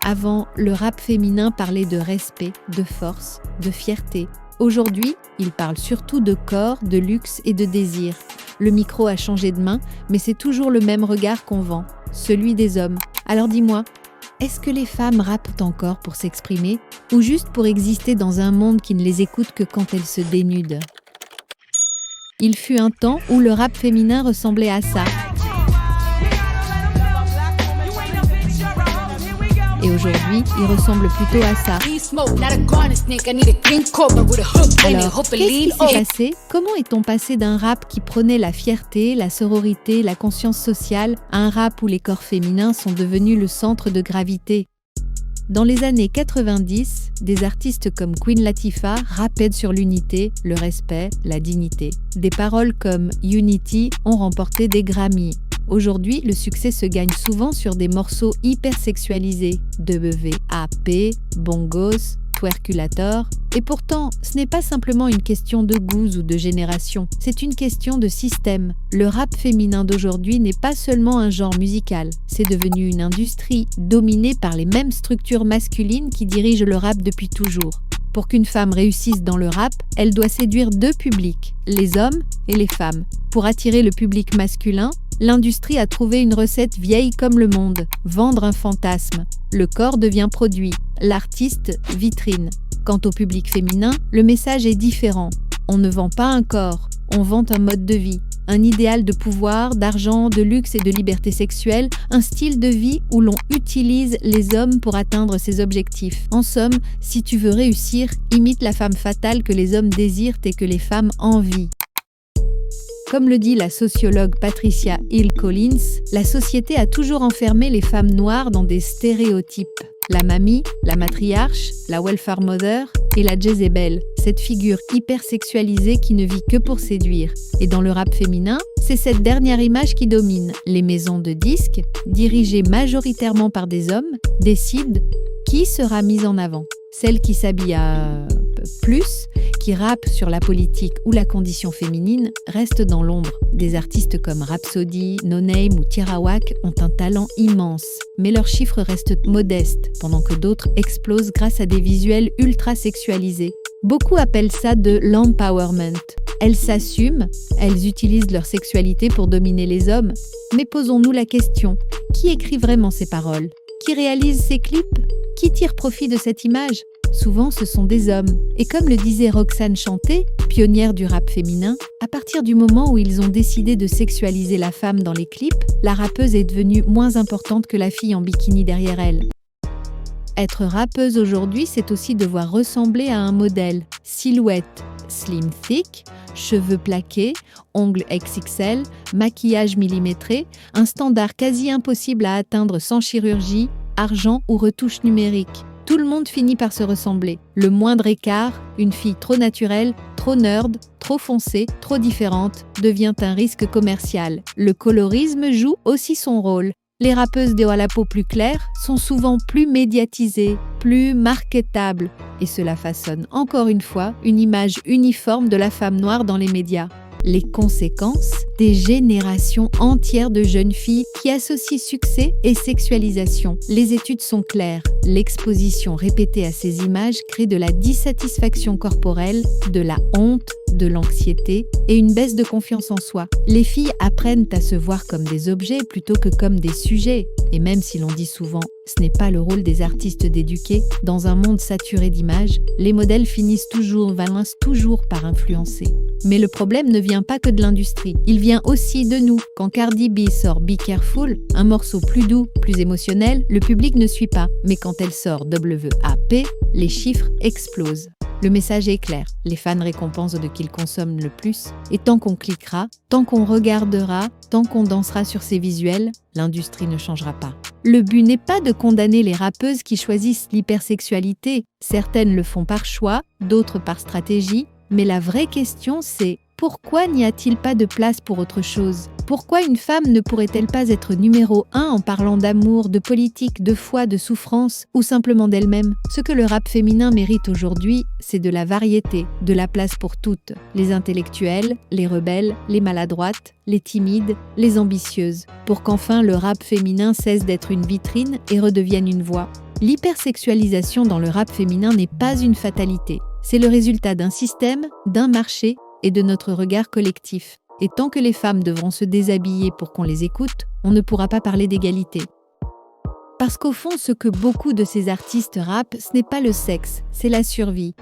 Avant, le rap féminin parlait de respect, de force, de fierté. Aujourd'hui, il parle surtout de corps, de luxe et de désir. Le micro a changé de main, mais c'est toujours le même regard qu'on vend, celui des hommes. Alors dis-moi, est-ce que les femmes rappent encore pour s'exprimer ou juste pour exister dans un monde qui ne les écoute que quand elles se dénudent ? Il fut un temps où le rap féminin ressemblait à ça. Et aujourd'hui, il ressemble plutôt à ça. Alors, qu'est-ce qui s'est passé ? Comment est-on passé d'un rap qui prônait la fierté, la sororité, la conscience sociale, à un rap où les corps féminins sont devenus le centre de gravité ? Dans les années 90, des artistes comme Queen Latifah rappaient sur l'unité, le respect, la dignité. Des paroles comme Unity ont remporté des Grammys. Aujourd'hui, le succès se gagne souvent sur des morceaux hyper sexualisés, WAP, bongos, twerkulator. Et pourtant, ce n'est pas simplement une question de goût ou de génération, c'est une question de système. Le rap féminin d'aujourd'hui n'est pas seulement un genre musical, c'est devenu une industrie dominée par les mêmes structures masculines qui dirigent le rap depuis toujours. Pour qu'une femme réussisse dans le rap, elle doit séduire deux publics, les hommes et les femmes. Pour attirer le public masculin, l'industrie a trouvé une recette vieille comme le monde, vendre un fantasme. Le corps devient produit, l'artiste vitrine. Quant au public féminin, le message est différent. On ne vend pas un corps, on vend un mode de vie, un idéal de pouvoir, d'argent, de luxe et de liberté sexuelle, un style de vie où l'on utilise les hommes pour atteindre ses objectifs. En somme, si tu veux réussir, imite la femme fatale que les hommes désirent et que les femmes envient. Comme le dit la sociologue Patricia Hill Collins, la société a toujours enfermé les femmes noires dans des stéréotypes. La mamie, la matriarche, la welfare mother et la Jezebel, cette figure hyper sexualisée qui ne vit que pour séduire. Et dans le rap féminin, c'est cette dernière image qui domine. Les maisons de disques, dirigées majoritairement par des hommes, décident qui sera mise en avant. Celle qui s'habille à plus, qui rappe sur la politique ou la condition féminine, reste dans l'ombre. Des artistes comme Rhapsody, No Name ou Tirawak ont un talent immense, mais leurs chiffres restent modestes, pendant que d'autres explosent grâce à des visuels ultra sexualisés. Beaucoup appellent ça de l'empowerment. Elles s'assument, elles utilisent leur sexualité pour dominer les hommes. Mais posons-nous la question, qui écrit vraiment ces paroles ? Qui réalise ces clips ? Qui tire profit de cette image ? Souvent, ce sont des hommes. Et comme le disait Roxane Chanté, pionnière du rap féminin, à partir du moment où ils ont décidé de sexualiser la femme dans les clips, la rappeuse est devenue moins importante que la fille en bikini derrière elle. Être rappeuse aujourd'hui, c'est aussi devoir ressembler à un modèle. Silhouette slim thick, cheveux plaqués, ongles XXL, maquillage millimétré, un standard quasi impossible à atteindre sans chirurgie, argent ou retouche numérique. Tout le monde finit par se ressembler. Le moindre écart, une fille trop naturelle, trop nerd, trop foncée, trop différente, devient un risque commercial. Le colorisme joue aussi son rôle. Les rappeuses de à la peau plus claire sont souvent plus médiatisées, plus marketables. Et cela façonne encore une fois une image uniforme de la femme noire dans les médias. Les conséquences, des générations entières de jeunes filles qui associent succès et sexualisation. Les études sont claires. L'exposition répétée à ces images crée de la dissatisfaction corporelle, de la honte, de l'anxiété et une baisse de confiance en soi. Les filles apprennent à se voir comme des objets plutôt que comme des sujets. Et même si l'on dit souvent « ce n'est pas le rôle des artistes d'éduquer », dans un monde saturé d'images, les modèles finissent toujours par influencer. Mais le problème ne vient pas que de l'industrie, il vient aussi de nous. Quand Cardi B sort Be Careful, un morceau plus doux, plus émotionnel, le public ne suit pas. Mais quand elle sort WAP, les chiffres explosent. Le message est clair, les fans récompensent de qui ils consomment le plus, et tant qu'on cliquera, tant qu'on regardera, tant qu'on dansera sur ces visuels, l'industrie ne changera pas. Le but n'est pas de condamner les rappeuses qui choisissent l'hypersexualité, certaines le font par choix, d'autres par stratégie, mais la vraie question c'est Pourquoi n'y a-t-il pas de place pour autre chose ? Pourquoi une femme ne pourrait-elle pas être numéro 1 en parlant d'amour, de politique, de foi, de souffrance ou simplement d'elle-même ? Ce que le rap féminin mérite aujourd'hui, c'est de la variété, de la place pour toutes. Les intellectuelles, les rebelles, les maladroites, les timides, les ambitieuses. Pour qu'enfin le rap féminin cesse d'être une vitrine et redevienne une voix. L'hypersexualisation dans le rap féminin n'est pas une fatalité. C'est le résultat d'un système, d'un marché et de notre regard collectif. Et tant que les femmes devront se déshabiller pour qu'on les écoute, on ne pourra pas parler d'égalité. Parce qu'au fond, ce que beaucoup de ces artistes rappent, ce n'est pas le sexe, c'est la survie.